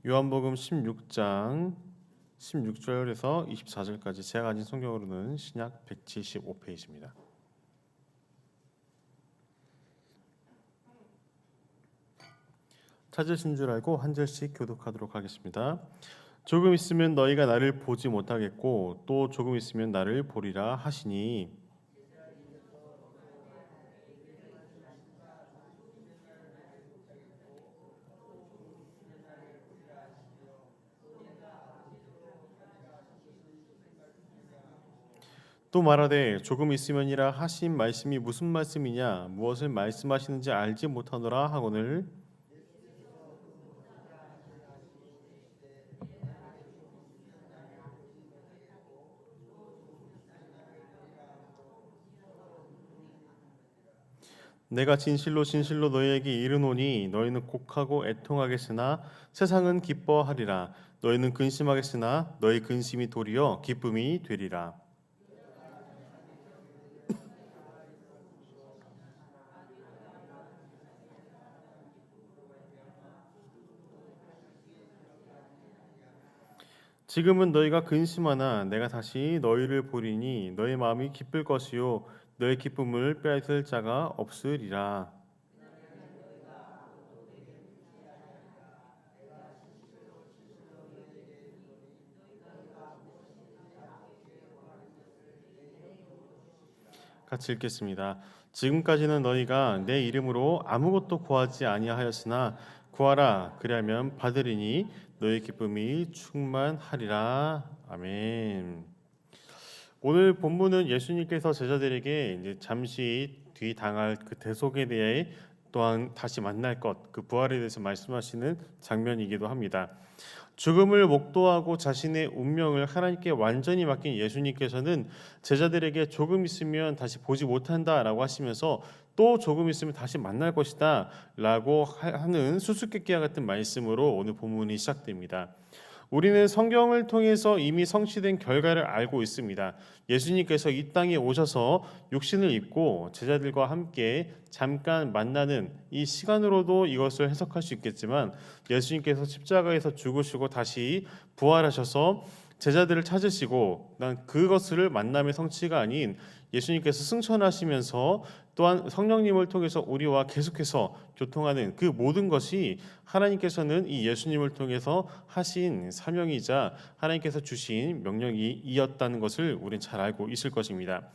요한복음 16장 16절에서 24절까지 제가 가진 성경으로는 신약 175페이지입니다. 찾으신 줄 알고 한 절씩 교독하도록 하겠습니다. 조금 있으면 너희가 나를 보지 못하겠고 또 조금 있으면 나를 보리라 하시니 또 말하되 조금 있으면이라 하신 말씀이 무슨 말씀이냐 무엇을 말씀하시는지 알지 못하노라 하거늘 내가 진실로 진실로 너희에게 이르노니 너희는 곡하고 애통하겠으나 세상은 기뻐하리라. 너희는 근심하겠으나 너희 근심이 도리어 기쁨이 되리라. 지금은 너희가 근심하나 내가 다시 너희를 보리니 너희 마음이 기쁠 것이요 너희 기쁨을 빼앗을 자가 없으리라. 같이 읽겠습니다. 지금까지는 너희가 내 이름으로 아무것도 구하지 아니하였으나 구하라 그리하면 받으리니 너희 기쁨이 충만하리라. 아멘. 오늘 본문은 예수님께서 제자들에게 이제 잠시 뒤 당할 그 대속에 대해 또한 다시 만날 것, 그 부활에 대해서 말씀하시는 장면이기도 합니다. 죽음을 목도하고 자신의 운명을 하나님께 완전히 맡긴 예수님께서는 제자들에게 조금 있으면 다시 보지 못한다라고 하시면서 또 조금 있으면 다시 만날 것이다 라고 하는 수수께끼와 같은 말씀으로 오늘 본문이 시작됩니다. 우리는 성경을 통해서 이미 성취된 결과를 알고 있습니다. 예수님께서 이 땅에 오셔서 육신을 입고 제자들과 함께 잠깐 만나는 이 시간으로도 이것을 해석할 수 있겠지만 예수님께서 십자가에서 죽으시고 다시 부활하셔서 제자들을 찾으시고 난 그것을 만남의 성취가 아닌 예수님께서 승천하시면서 또한 성령님을 통해서 우리와 계속해서 교통하는 그 모든 것이 하나님께서는 이 예수님을 통해서 하신 사명이자 하나님께서 주신 명령이었다는 것을 우리는 잘 알고 있을 것입니다.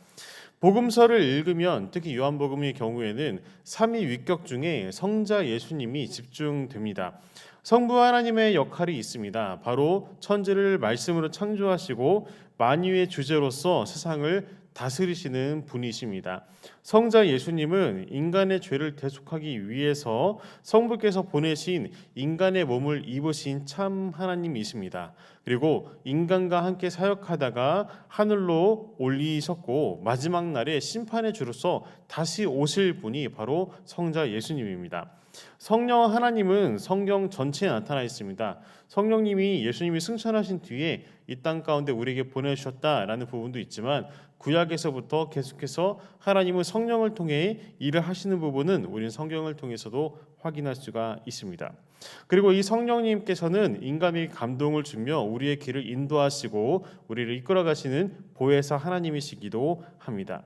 복음서를 읽으면 특히 요한복음의 경우에는 삼위위격 중에 성자 예수님이 집중됩니다. 성부 하나님의 역할이 있습니다. 바로 천지를 말씀으로 창조하시고 만유의 주제로서 세상을 다스리시는 분이십니다. 성자 예수님은 인간의 죄를 대속하기 위해서 성부께서 보내신 인간의 몸을 입으신 참 하나님이십니다. 그리고 인간과 함께 사역하다가 하늘로 올리셨고 마지막 날에 심판의 주로서 다시 오실 분이 바로 성자 예수님입니다. 성령 하나님은 성경 전체에 나타나 있습니다. 성령님이 예수님이 승천하신 뒤에 이 땅 가운데 우리에게 보내주셨다라는 부분도 있지만 구약에서부터 계속해서 하나님은 성령을 통해 일을 하시는 부분은 우리는 성경을 통해서도 확인할 수가 있습니다. 그리고 이 성령님께서는 인간에게 감동을 주며 우리의 길을 인도하시고 우리를 이끌어 가시는 보혜사 하나님이시기도 합니다.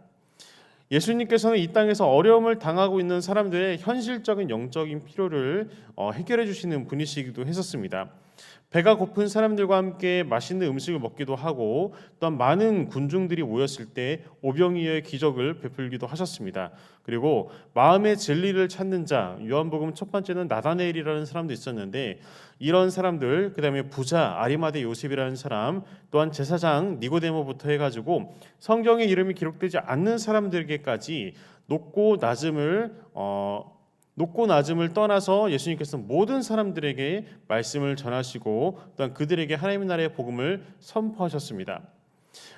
예수님께서는 이 땅에서 어려움을 당하고 있는 사람들의 현실적인 영적인 필요를 해결해 주시는 분이시기도 했었습니다. 배가 고픈 사람들과 함께 맛있는 음식을 먹기도 하고 또한 많은 군중들이 모였을 때 오병이어의 기적을 베풀기도 하셨습니다. 그리고 마음의 진리를 찾는 자, 요한복음 첫 번째는 나다네엘이라는 사람도 있었는데 이런 사람들, 그 다음에 부자 아리마대 요셉이라는 사람, 또한 제사장 니고데모부터 해가지고 성경의 이름이 기록되지 않는 사람들에게까지 높고 낮음을 떠나서 예수님께서 모든 사람들에게 말씀을 전하시고 또한 그들에게 하나님의 나라의 복음을 선포하셨습니다.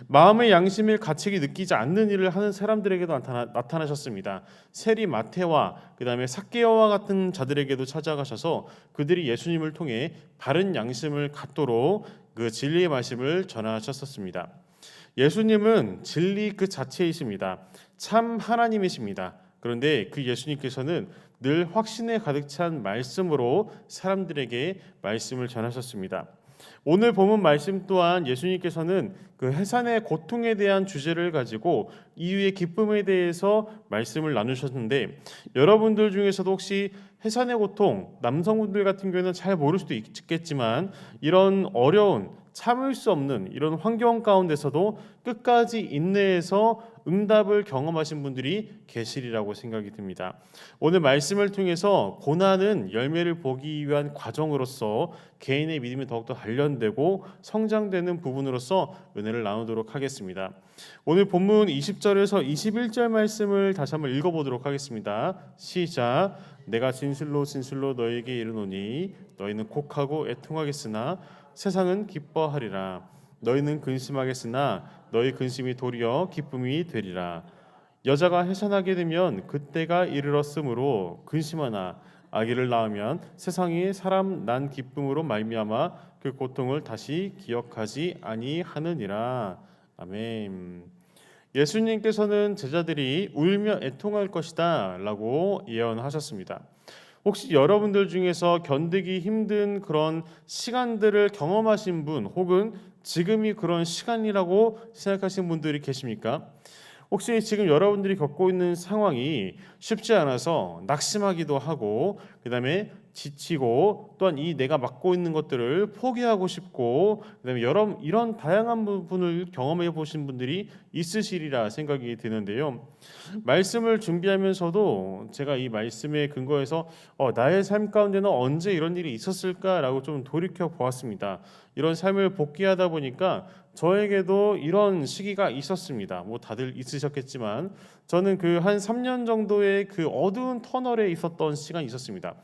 마음의 양심을 가책이 느끼지 않는 일을 하는 사람들에게도 나타나셨습니다. 세리 마태와 그 다음에 삭개오와 같은 자들에게도 찾아가셔서 그들이 예수님을 통해 바른 양심을 갖도록 그 진리의 말씀을 전하셨었습니다. 예수님은 진리 그 자체이십니다. 참 하나님이십니다. 그런데 그 예수님께서는 늘 확신에 가득 찬 말씀으로 사람들에게 말씀을 전하셨습니다. 오늘 본문 말씀 또한 예수님께서는 그 해산의 고통에 대한 주제를 가지고 이후의 기쁨에 대해서 말씀을 나누셨는데, 여러분들 중에서도 혹시 해산의 고통, 남성분들 같은 경우에는 잘 모를 수도 있겠지만 이런 어려운 참을 수 없는 이런 환경 가운데서도 끝까지 인내해서 응답을 경험하신 분들이 계시리라고 생각이 듭니다. 오늘 말씀을 통해서 고난은 열매를 보기 위한 과정으로서 개인의 믿음이 더욱더 단련되고 성장되는 부분으로서 은혜를 나누도록 하겠습니다. 오늘 본문 20절에서 21절 말씀을 다시 한번 읽어보도록 하겠습니다. 시작. 내가 진실로 진실로 너희에게 이르노니 너희는 곡하고 애통하겠으나 세상은 기뻐하리라. 너희는 근심하겠으나 너희 근심이 도리어 기쁨이 되리라. 여자가 해산하게 되면 그때가 이르렀으므로 근심하나 아기를 낳으면 세상이 사람 난 기쁨으로 말미암아 그 고통을 다시 기억하지 아니하느니라. 아멘. 예수님께서는 제자들이 울며 애통할 것이다 라고 예언하셨습니다. 혹시 여러분들 중에서 견디기 힘든 그런 시간들을 경험하신 분, 혹은 지금이 그런 시간이라고 생각하시는 분들이 계십니까? 혹시 지금 여러분들이 겪고 있는 상황이 쉽지 않아서 낙심하기도 하고, 그 다음에 지치고, 또한 이 내가 맡고 있는 것들을 포기하고 싶고, 그 다음에 이런 다양한 부분을 경험해 보신 분들이 있으시리라 생각이 드는데요. 말씀을 준비하면서도 제가 이 말씀에 근거해서 나의 삶 가운데는 언제 이런 일이 있었을까라고 좀 돌이켜 보았습니다. 이런 삶을 복귀하다 보니까 저에게도 이런 시기가 있었습니다. 뭐 다들 있으셨겠지만 저는 그 한 3년 정도의 그 어두운 터널에 있었던 시간이 있었습니다.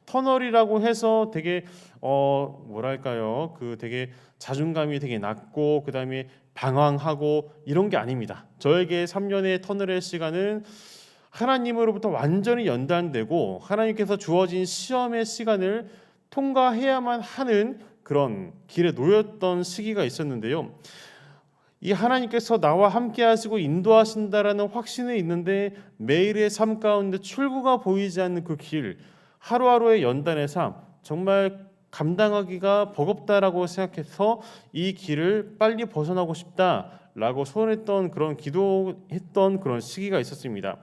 터널이라고 해서 되게 뭐랄까요? 그 되게 자존감이 되게 낮고 그다음에 방황하고 이런 게 아닙니다. 저에게 3년의 터널의 시간은 하나님으로부터 완전히 연단되고 하나님께서 주어진 시험의 시간을 통과해야만 하는 그런 길에 놓였던 시기가 있었는데요. 이 하나님께서 나와 함께 하시고 인도하신다라는 확신이 있는데 매일의 삶 가운데 출구가 보이지 않는 그 길, 하루하루의 연단의 삶, 정말 감당하기가 버겁다라고 생각해서 이 길을 빨리 벗어나고 싶다라고 소원했던 그런 기도했던 그런 시기가 있었습니다.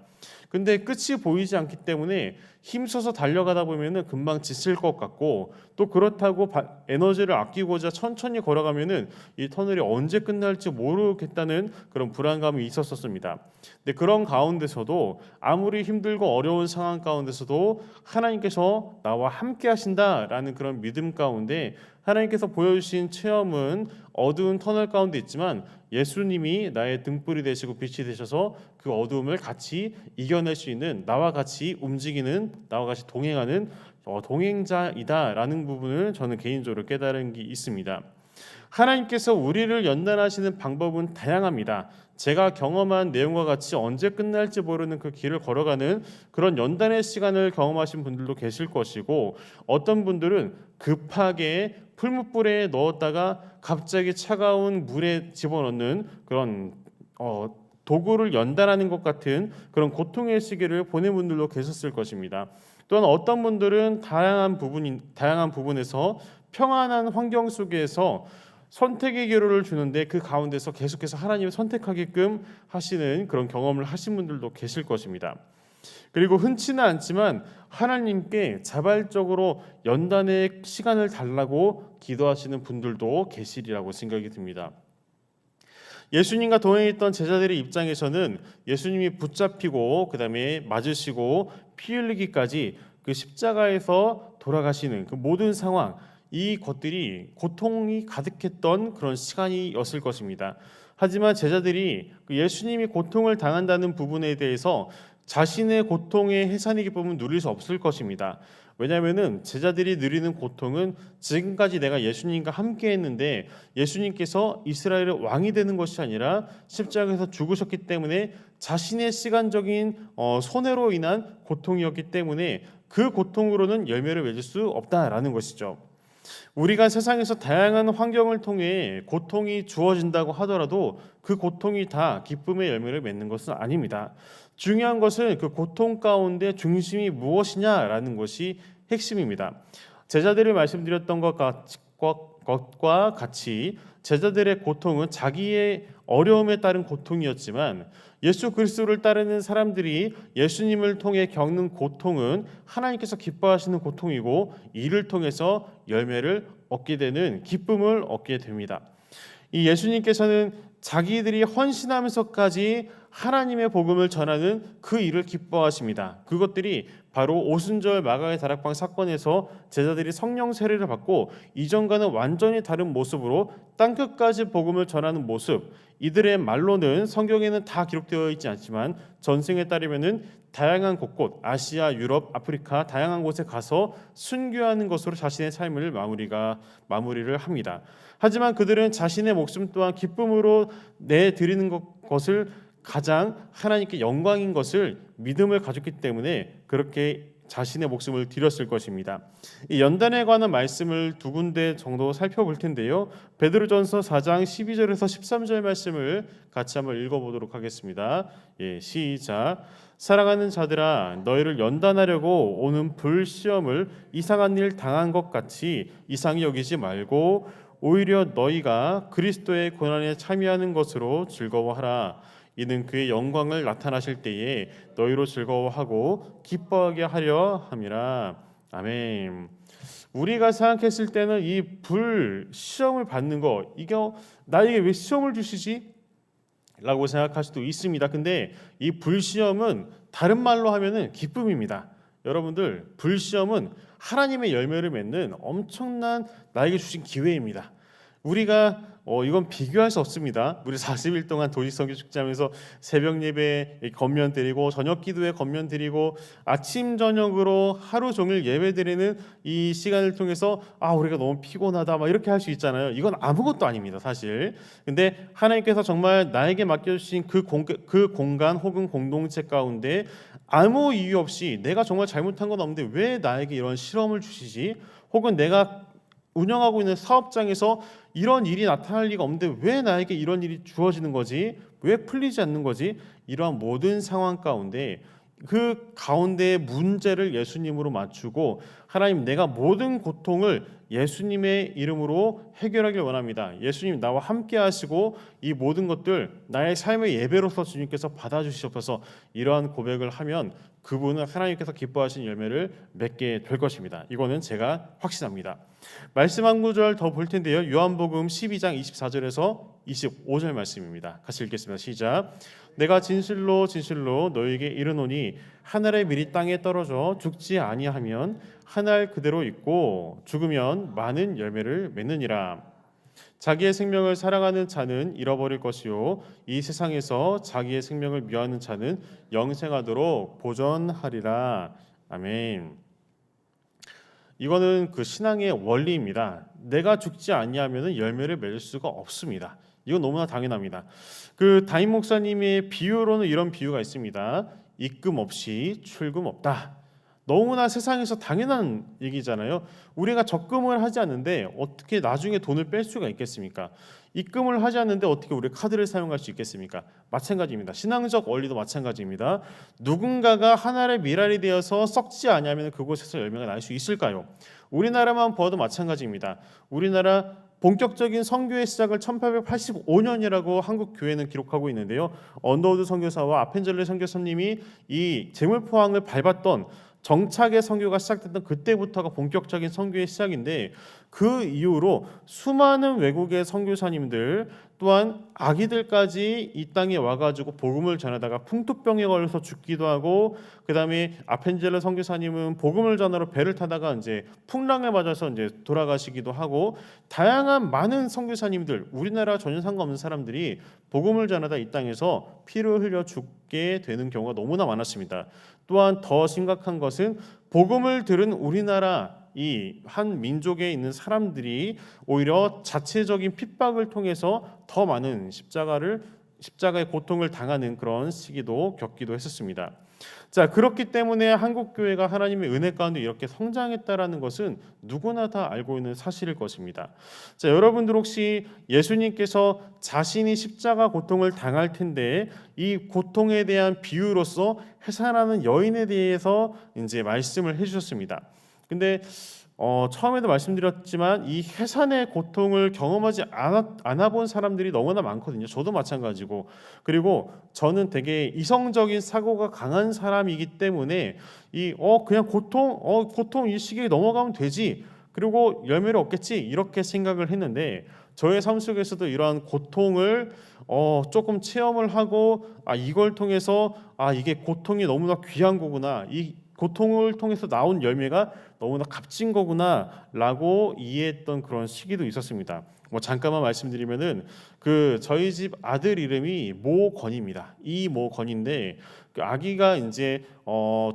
근데 끝이 보이지 않기 때문에 힘써서 달려가다 보면은 금방 지칠 것 같고, 또 그렇다고 에너지를 아끼고자 천천히 걸어가면은 이 터널이 언제 끝날지 모르겠다는 그런 불안감이 있었습니다. 근데 그런 가운데서도 아무리 힘들고 어려운 상황 가운데서도 하나님께서 나와 함께 하신다라는 그런 믿음 가운데 하나님께서 보여주신 체험은 어두운 터널 가운데 있지만 예수님이 나의 등불이 되시고 빛이 되셔서 그 어두움을 같이 이겨낼 수 있는, 나와 같이 움직이는, 나와 같이 동행하는 동행자이다라는 부분을 저는 개인적으로 깨달은 게 있습니다. 하나님께서 우리를 연단하시는 방법은 다양합니다. 제가 경험한 내용과 같이 언제 끝날지 모르는 그 길을 걸어가는 그런 연단의 시간을 경험하신 분들도 계실 것이고, 어떤 분들은 급하게 풀무불에 넣었다가 갑자기 차가운 물에 집어넣는 그런 도구를 연단하는 것 같은 그런 고통의 시기를 보낸 분들도 계셨을 것입니다. 또한 어떤 분들은 다양한 부분에서 평안한 환경 속에서 선택의 기로를 주는데 그 가운데서 계속해서 하나님을 선택하게끔 하시는 그런 경험을 하신 분들도 계실 것입니다. 그리고 흔치는 않지만 하나님께 자발적으로 연단의 시간을 달라고 기도하시는 분들도 계시리라고 생각이 듭니다. 예수님과 동행했던 제자들의 입장에서는 예수님이 붙잡히고 그 다음에 맞으시고 피 흘리기까지 그 십자가에서 돌아가시는 그 모든 상황, 이 것들이 고통이 가득했던 그런 시간이었을 것입니다. 하지만 제자들이 예수님이 고통을 당한다는 부분에 대해서 자신의 고통의 해산의 기쁨은 누릴 수 없을 것입니다. 왜냐하면 제자들이 누리는 고통은 지금까지 내가 예수님과 함께 했는데 예수님께서 이스라엘의 왕이 되는 것이 아니라 십자가에서 죽으셨기 때문에 자신의 시간적인 손해로 인한 고통이었기 때문에 그 고통으로는 열매를 맺을 수 없다라는 것이죠. 우리가 세상에서 다양한 환경을 통해 고통이 주어진다고 하더라도 그 고통이 다 기쁨의 열매를 맺는 것은 아닙니다. 중요한 것은 그 고통 가운데 중심이 무엇이냐라는 것이 핵심입니다. 제자들이 말씀드렸던 것과 같이 제자들의 고통은 자기의 어려움에 따른 고통이었지만 예수 그리스도를 따르는 사람들이 예수님을 통해 겪는 고통은 하나님께서 기뻐하시는 고통이고 이를 통해서 열매를 얻게 되는 기쁨을 얻게 됩니다. 이 예수님께서는 자기들이 헌신하면서까지 하나님의 복음을 전하는 그 일을 기뻐하십니다. 그것들이 바로 오순절 마가의 다락방 사건에서 제자들이 성령 세례를 받고 이전과는 완전히 다른 모습으로 땅끝까지 복음을 전하는 모습, 이들의 말로는 성경에는 다 기록되어 있지 않지만 전승에 따르면은 다양한 곳곳 아시아, 유럽, 아프리카 다양한 곳에 가서 순교하는 것으로 자신의 삶을 마무리를 합니다. 하지만 그들은 자신의 목숨 또한 기쁨으로 내드리는 것을 가장 하나님께 영광인 것을 믿음을 가졌기 때문에 그렇게 자신의 목숨을 드렸을 것입니다. 이 연단에 관한 말씀을 두 군데 정도 살펴볼 텐데요. 베드로전서 4장 12절에서 13절 말씀을 같이 한번 읽어보도록 하겠습니다. 시작. 사랑하는 자들아, 너희를 연단하려고 오는 불시험을 이상한 일 당한 것 같이 이상히 여기지 말고 오히려 너희가 그리스도의 고난에 참여하는 것으로 즐거워하라. 이는 그의 영광을 나타나실 때에 너희로 즐거워하고 기뻐하게 하려 함이라. 아멘. 우리가 생각했을 때는 이 불시험을 받는 거, 이게 나에게 왜 시험을 주시지? 라고 생각할 수도 있습니다. 근데 이 불시험은 다른 말로 하면은 기쁨입니다. 여러분들, 불시험은 하나님의 열매를 맺는 엄청난 나에게 주신 기회입니다. 우리가 이건 비교할 수 없습니다. 우리 40일 동안 도시선교 축제하면서 새벽 예배 건면 드리고 저녁 기도에 건면 드리고 아침 저녁으로 하루 종일 예배 드리는 이 시간을 통해서 우리가 너무 피곤하다 막 이렇게 할 수 있잖아요. 이건 아무것도 아닙니다, 사실. 근데 하나님께서 정말 나에게 맡겨주신 그 공간 혹은 공동체 가운데 아무 이유 없이 내가 정말 잘못한 건 없는데 왜 나에게 이런 시험을 주시지? 혹은 내가 운영하고 있는 사업장에서 이런 일이 나타날 리가 없는데 왜 나에게 이런 일이 주어지는 거지? 왜 풀리지 않는 거지? 이러한 모든 상황 가운데 그 가운데의 문제를 예수님으로 맞추고 하나님, 내가 모든 고통을 예수님의 이름으로 해결하길 원합니다. 예수님 나와 함께 하시고 이 모든 것들 나의 삶의 예배로서 주님께서 받아주시옵소서. 이러한 고백을 하면 그분은 하나님께서 기뻐하신 열매를 맺게 될 것입니다. 이거는 제가 확신합니다. 말씀 한 구절 더 볼 텐데요. 요한복음 12장 24절에서 25절 말씀입니다. 같이 읽겠습니다. 시작. 내가 진실로 진실로 너희에게 이르노니 한 알의 밀이 땅에 떨어져 죽지 아니하면 한 알 그대로 있고 죽으면 많은 열매를 맺느니라. 자기의 생명을 사랑하는 자는 잃어버릴 것이요 이 세상에서 자기의 생명을 미워하는 자는 영생하도록 보존하리라. 아멘. 이거는 그 신앙의 원리입니다. 내가 죽지 아니하면 열매를 맺을 수가 없습니다. 이건 너무나 당연합니다. 그 담임 목사님의 비유로는 이런 비유가 있습니다. 입금 없이 출금 없다. 너무나 세상에서 당연한 얘기잖아요. 우리가 적금을 하지 않는데 어떻게 나중에 돈을 뺄 수가 있겠습니까? 입금을 하지 않는데 어떻게 우리 카드를 사용할 수 있겠습니까? 마찬가지입니다. 신앙적 원리도 마찬가지입니다. 누군가가 하나의 밀알이 되어서 썩지 아니하면 그곳에서 열매가 날 수 있을까요? 우리나라만 보아도 마찬가지입니다. 우리나라 본격적인 선교의 시작을 1885년이라고 한국 교회는 기록하고 있는데요. 언더우드 선교사와 아펜젤레 선교사님이 이 재물포항을 밟았던 정착의 선교가 시작됐던 그때부터가 본격적인 선교의 시작인데 그 이후로 수많은 외국의 선교사님들 또한 아기들까지 이 땅에 와가지고 복음을 전하다가 풍토병에 걸려서 죽기도 하고 그 다음에 아펜젤레 선교사님은 복음을 전하러 배를 타다가 이제 풍랑에 맞아서 이제 돌아가시기도 하고 다양한 많은 선교사님들 우리나라 전혀 상관없는 사람들이 복음을 전하다 이 땅에서 피를 흘려 죽게 되는 경우가 너무나 많았습니다. 또한 더 심각한 것은 복음을 들은 우리나라 이 한 민족에 있는 사람들이 오히려 자체적인 핍박을 통해서 더 많은 십자가의 고통을 당하는 그런 시기도 겪기도 했었습니다. 자, 그렇기 때문에 한국 교회가 하나님의 은혜 가운데 이렇게 성장했다라는 것은 누구나 다 알고 있는 사실일 것입니다. 자, 여러분들 혹시 예수님께서 자신이 십자가 고통을 당할 텐데 이 고통에 대한 비유로서 해산하는 여인에 대해서 이제 말씀을 해주셨습니다. 근데 처음에도 말씀드렸지만 이 해산의 고통을 경험하지 않아 본 사람들이 너무나 많거든요. 저도 마찬가지고. 그리고 저는 되게 이성적인 사고가 강한 사람이기 때문에 그냥 고통 이 시기에 넘어가면 되지. 그리고 열매를 얻겠지. 이렇게 생각을 했는데 저의 삶 속에서도 이러한 고통을 조금 체험을 하고 이걸 통해서 이게 고통이 너무나 귀한 거구나. 이 고통을 통해서 나온 열매가 너무나 값진 거구나라고 이해했던 그런 시기도 있었습니다. 잠깐만 말씀드리면은 저희 집 아들 이름이 모건입니다. 이모건인데 그 아기가 이제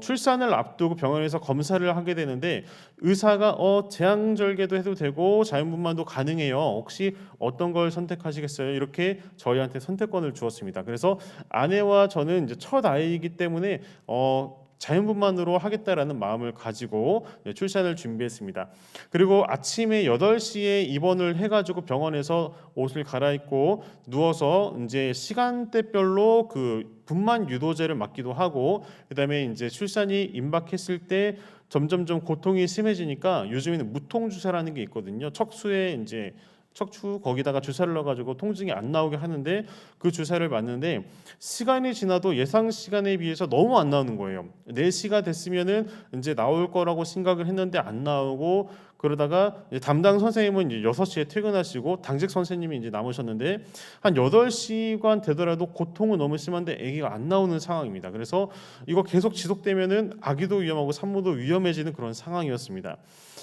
출산을 앞두고 병원에서 검사를 하게 되는데 의사가 제왕절개도 해도 되고 자연분만도 가능해요. 혹시 어떤 걸 선택하시겠어요? 이렇게 저희한테 선택권을 주었습니다. 그래서 아내와 저는 이제 첫 아이이기 때문에 자연분만으로 하겠다라는 마음을 가지고 출산을 준비했습니다. 그리고 아침에 8시에 입원을 해가지고 병원에서 옷을 갈아입고 누워서 이제 시간대별로 그 분만 유도제를 맞기도 하고 그다음에 이제 출산이 임박했을 때 점점점 고통이 심해지니까 요즘에는 무통 주사라는 게 있거든요. 척추에 이제 척추 거기다가 주사를 넣어가지고 통증이 안 나오게 하는데 그 주사를 맞는데 시간이 지나도 예상 시간에 비해서 너무 안 나오는 거예요. 4시가 됐으면은 이제 나올 거라고 생각을 했는데 안 나오고 그러다가 담당 선생님은 이제 6시에 퇴근하시고 당직 선생님이 이제 남으셨는데 한 8시간 되더라도 고통은 너무 심한데 아기가 안 나오는 상황입니다. 그래서 이거 계속 지속되면은 아기도 위험하고 산모도 위험해지는 그런 상황이었습니다.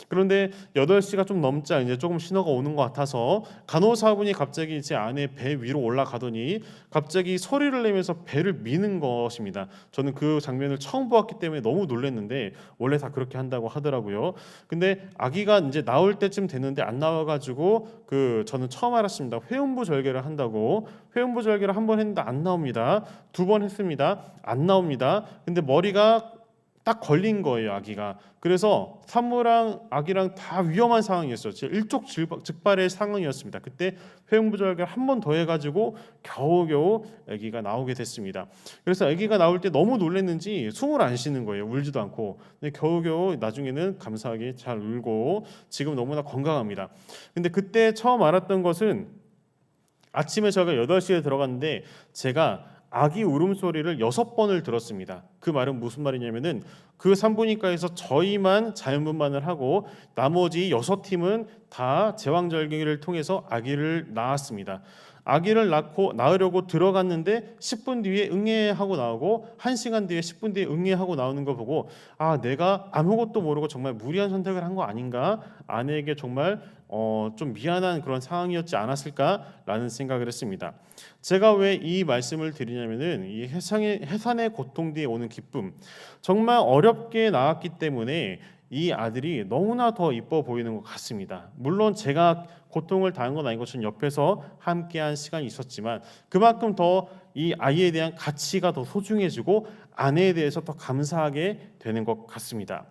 그런데 8시가 좀 넘자 이제 조금 신호가 오는 것 같아서 간호사분이 갑자기 제 아내 배 위로 올라가더니 갑자기 소리를 내면서 배를 미는 것입니다. 저는 그 장면을 처음 보았기 때문에 너무 놀랐는데 원래 다 그렇게 한다고 하더라고요. 근데 아기가 이제 나올 때쯤 됐는데 안 나와가지고 저는 처음 알았습니다. 회음부 절개를 한다고. 회음부 절개를 한 번 했는데 안 나옵니다. 2번 했습니다. 안 나옵니다. 근데 머리가 딱 걸린 거예요, 아기가. 그래서 산모랑 아기랑 다 위험한 상황이었어요. 일촉즉발의 상황이었습니다. 그때 회음부절개를 한 번 더 해가지고 겨우겨우 아기가 나오게 됐습니다. 그래서 아기가 나올 때 너무 놀랐는지 숨을 안 쉬는 거예요. 울지도 않고. 근데 겨우겨우 나중에는 감사하게 잘 울고 지금 너무나 건강합니다. 근데 그때 처음 알았던 것은 아침에 저가 8시에 들어갔는데 제가 아기 울음소리를 6번을 들었습니다. 그 말은 무슨 말이냐면은 그 산부인과에서 저희만 자연분만을 하고 나머지 6팀은 다 제왕절개를 통해서 아기를 낳았습니다. 아기를 낳으려고 들어갔는데 10분 뒤에 응애하고 나오고 1시간 뒤에 10분 뒤에 응애하고 나오는 거 보고 내가 아무것도 모르고 정말 무리한 선택을 한 거 아닌가? 아내에게 정말 좀 미안한 그런 상황이었지 않았을까라는 생각을 했습니다. 제가 왜 이 말씀을 드리냐면은 이 해산의 고통 뒤에 오는 기쁨, 정말 어렵게 낳았기 때문에 이 아들이 너무나 더 이뻐 보이는 것 같습니다. 물론 제가 고통을 당한 건 아니고 저는 옆에서 함께한 시간이 있었지만 그만큼 더 이 아이에 대한 가치가 더 소중해지고 아내에 대해서 더 감사하게 되는 것 같습니다.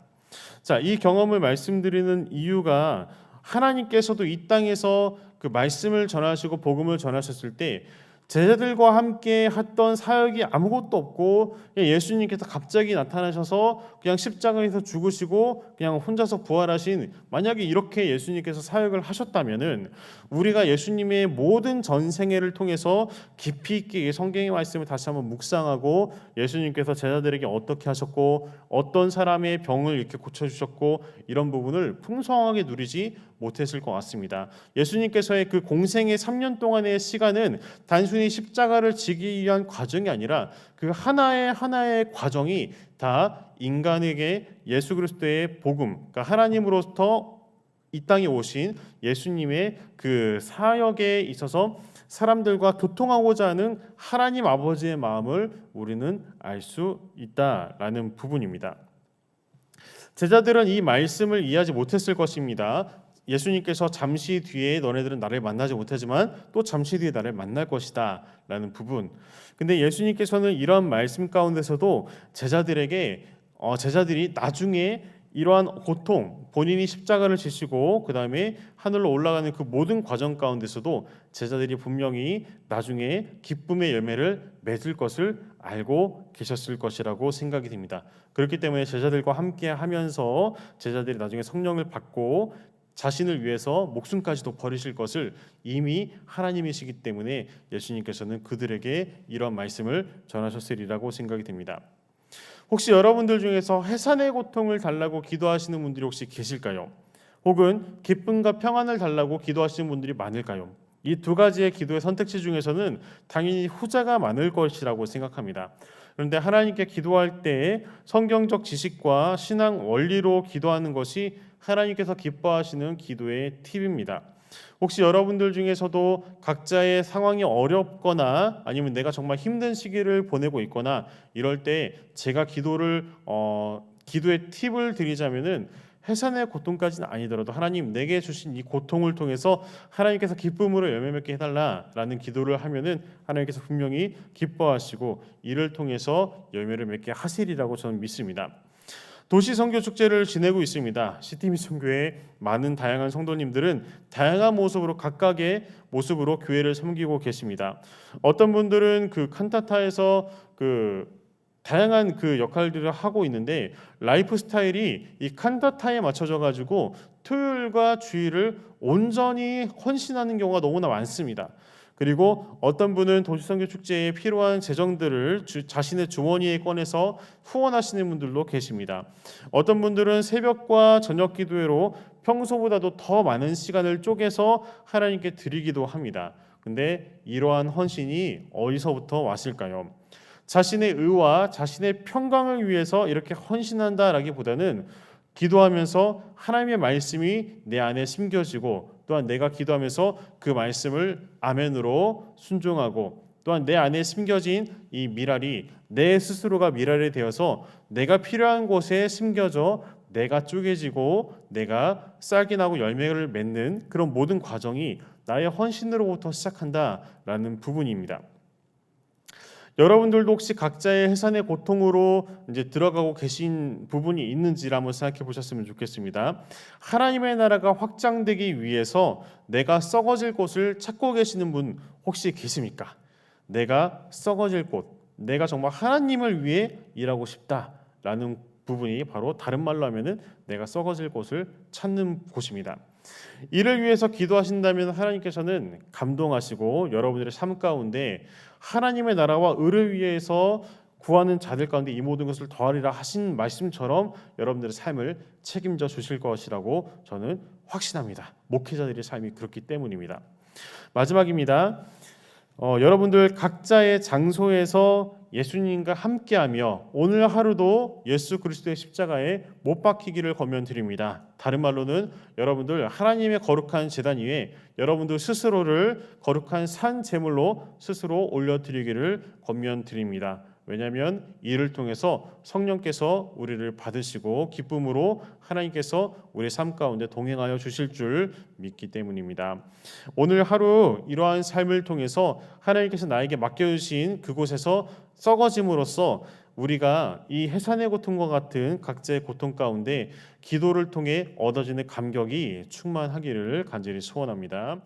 자, 이 경험을 말씀드리는 이유가 하나님께서도 이 땅에서 그 말씀을 전하시고 복음을 전하셨을 때 제자들과 함께 했던 사역이 아무것도 없고 그냥 예수님께서 갑자기 나타나셔서 그냥 십자가에서 죽으시고 그냥 혼자서 부활하신, 만약에 이렇게 예수님께서 사역을 하셨다면은 우리가 예수님의 모든 전생애를 통해서 깊이 있게 성경의 말씀을 다시 한번 묵상하고 예수님께서 제자들에게 어떻게 하셨고 어떤 사람의 병을 이렇게 고쳐주셨고 이런 부분을 풍성하게 누리지 못했을 것 같습니다. 예수님께서의 그 공생의 3년 동안의 시간은 단순히 십자가를 지기 위한 과정이 아니라 그 하나의 과정이 다 인간에게 예수 그리스도의 복음, 그러니까 하나님으로부터 이 땅에 오신 예수님의 그 사역에 있어서 사람들과 교통하고자 하는 하나님 아버지의 마음을 우리는 알 수 있다라는 부분입니다. 제자들은 이 말씀을 이해하지 못했을 것입니다. 예수님께서 잠시 뒤에 너네들은 나를 만나지 못하지만 또 잠시 뒤에 나를 만날 것이다 라는 부분. 근데 예수님께서는 이런 말씀 가운데서도 제자들이 나중에 이러한 고통, 본인이 십자가를 지시고 그 다음에 하늘로 올라가는 그 모든 과정 가운데서도 제자들이 분명히 나중에 기쁨의 열매를 맺을 것을 알고 계셨을 것이라고 생각이 됩니다. 그렇기 때문에 제자들과 함께 하면서 제자들이 나중에 성령을 받고 자신을 위해서 목숨까지도 버리실 것을 이미 하나님이시기 때문에 예수님께서는 그들에게 이런 말씀을 전하셨으리라고 생각이 됩니다. 혹시 여러분들 중에서 해산의 고통을 달라고 기도하시는 분들이 혹시 계실까요? 혹은 기쁨과 평안을 달라고 기도하시는 분들이 많을까요? 이 두 가지의 기도의 선택지 중에서는 당연히 후자가 많을 것이라고 생각합니다. 그런데 하나님께 기도할 때 성경적 지식과 신앙 원리로 기도하는 것이 하나님께서 기뻐하시는 기도의 팁입니다. 혹시 여러분들 중에서도 각자의 상황이 어렵거나 아니면 내가 정말 힘든 시기를 보내고 있거나 이럴 때 제가 기도의 팁을 드리자면은 해산의 고통까지는 아니더라도 하나님 내게 주신 이 고통을 통해서 하나님께서 기쁨으로 열매 맺게 해달라라는 기도를 하면은 하나님께서 분명히 기뻐하시고 이를 통해서 열매를 맺게 하시리라고 저는 믿습니다. 도시 선교 축제를 지내고 있습니다. 시티미 선교회 많은 다양한 성도님들은 다양한 모습으로 각각의 모습으로 교회를 섬기고 계십니다. 어떤 분들은 그 칸타타에서 다양한 역할들을 하고 있는데 라이프 스타일이 이 칸타타에 맞춰져 가지고 토요일과 주일을 온전히 헌신하는 경우가 너무나 많습니다. 그리고 어떤 분은 도시선교 축제에 필요한 재정들을 자신의 주머니에 꺼내서 후원하시는 분들도 계십니다. 어떤 분들은 새벽과 저녁 기도회로 평소보다도 더 많은 시간을 쪼개서 하나님께 드리기도 합니다. 근데 이러한 헌신이 어디서부터 왔을까요? 자신의 의와 자신의 평강을 위해서 이렇게 헌신한다라기보다는 기도하면서 하나님의 말씀이 내 안에 심겨지고 또한 내가 기도하면서 그 말씀을 아멘으로 순종하고 또한 내 안에 심겨진 이 미랄이 내 스스로가 미랄이 되어서 내가 필요한 곳에 심겨져 내가 쪼개지고 내가 싹이 나고 열매를 맺는 그런 모든 과정이 나의 헌신으로부터 시작한다라는 부분입니다. 여러분들도 혹시 각자의 해산의 고통으로 이제 들어가고 계신 부분이 있는지를 한번 생각해 보셨으면 좋겠습니다. 하나님의 나라가 확장되기 위해서 내가 썩어질 곳을 찾고 계시는 분 혹시 계십니까? 내가 썩어질 곳, 내가 정말 하나님을 위해 일하고 싶다라는 부분이 바로 다른 말로 하면은 내가 썩어질 곳을 찾는 곳입니다. 이를 위해서 기도하신다면 하나님께서는 감동하시고 여러분들의 삶 가운데 하나님의 나라와 의를 위해서 구하는 자들 가운데 이 모든 것을 더하리라 하신 말씀처럼 여러분들의 삶을 책임져 주실 것이라고 저는 확신합니다. 목회자들의 삶이 그렇기 때문입니다. 마지막입니다. 여러분들 각자의 장소에서 예수님과 함께하며 오늘 하루도 예수 그리스도의 십자가에 못 박히기를 권면드립니다. 다른 말로는 여러분들 하나님의 거룩한 제단 위에 여러분들 스스로를 거룩한 산 제물로 스스로 올려드리기를 권면드립니다. 왜냐하면 이를 통해서 성령께서 우리를 받으시고 기쁨으로 하나님께서 우리 삶 가운데 동행하여 주실 줄 믿기 때문입니다. 오늘 하루 이러한 삶을 통해서 하나님께서 나에게 맡겨주신 그곳에서 썩어짐으로써 우리가 이 해산의 고통과 같은 각자의 고통 가운데 기도를 통해 얻어지는 감격이 충만하기를 간절히 소원합니다.